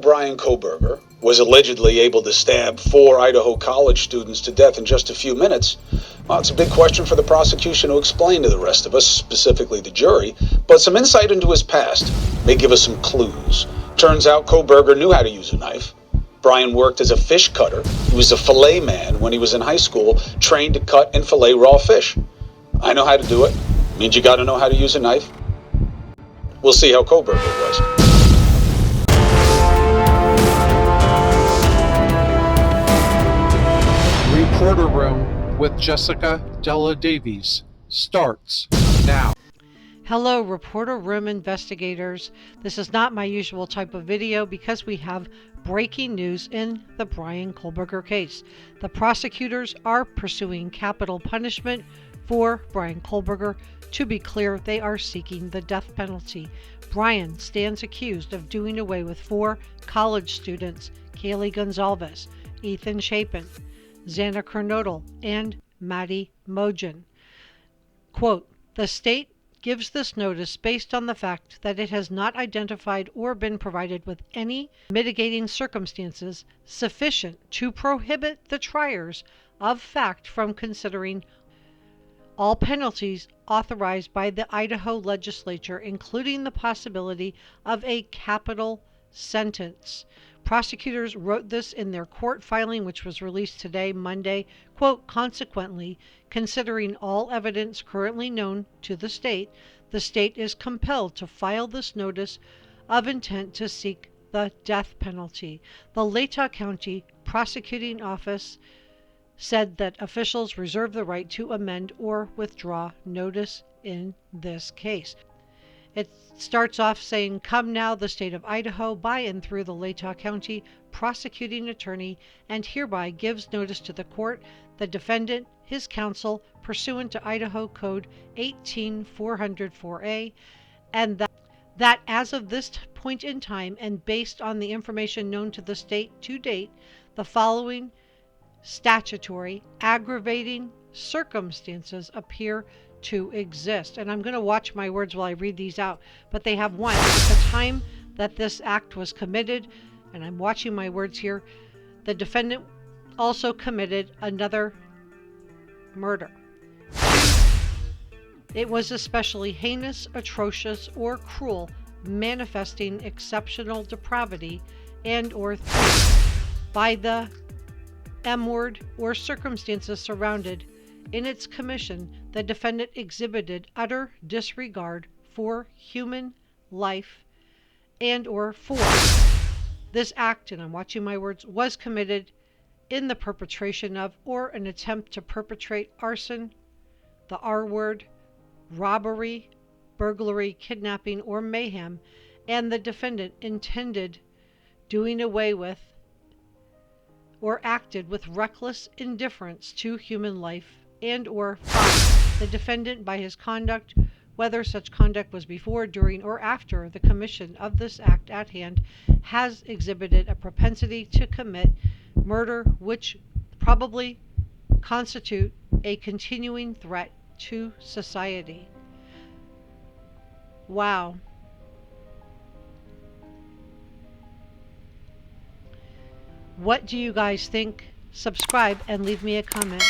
Bryan Kohberger was allegedly able to stab 4 Idaho college students to death in just a few minutes, well, it's a big question for the prosecution to explain to the rest of us, specifically the jury, but some insight into his past may give us some clues. Turns out Kohberger knew how to use a knife. Bryan worked as a fish cutter. He was a fillet man when he was in high school, trained to cut and fillet raw fish. I know how to do it. Means you got to know how to use a knife. We'll see how Kohberger was. Reporter Room with Jessica Della Davies starts now. Hello, Reporter Room investigators. This is not my usual type of video because we have breaking news in the Bryan Kohberger case. The prosecutors are pursuing capital punishment for Bryan Kohberger. To be clear, they are seeking the death penalty. Bryan stands accused of doing away with 4 college students, Kaylee Gonzalez, Ethan Chapin, Xana Kernodle, and Maddie Mogen. Quote, the state gives this notice based on the fact that it has not identified or been provided with any mitigating circumstances sufficient to prohibit the triers of fact from considering all penalties authorized by the Idaho legislature, including the possibility of a capital sentence. Prosecutors wrote this in their court filing, which was released today, Monday. Quote, consequently, considering all evidence currently known to the state is compelled to file this notice of intent to seek the death penalty. The Latah County Prosecuting Office said that officials reserve the right to amend or withdraw notice in this case. It starts off saying, come now, the state of Idaho, by and through the Latah County prosecuting attorney, and hereby gives notice to the court, the defendant, his counsel, pursuant to Idaho Code 18404A, and that as of this point in time, and based on the information known to the state to date, the following statutory aggravating circumstances appear to exist. And I'm going to watch my words while I read these out, but they have one. At the time that this act was committed, and I'm watching my words here, the defendant also committed another murder. It was especially heinous, atrocious, or cruel, manifesting exceptional depravity and or by the M-word or circumstances surrounded. In its commission, the defendant exhibited utter disregard for human life and or force. This act, and I'm watching my words, was committed in the perpetration of or an attempt to perpetrate arson, the R-word, robbery, burglary, kidnapping, or mayhem, and the defendant intended doing away with or acted with reckless indifference to human life and or the defendant by his conduct, whether such conduct was before, during, or after the commission of this act at hand, has exhibited a propensity to commit murder which probably constitute a continuing threat to society. Wow. What do you guys think? Subscribe and leave me a comment.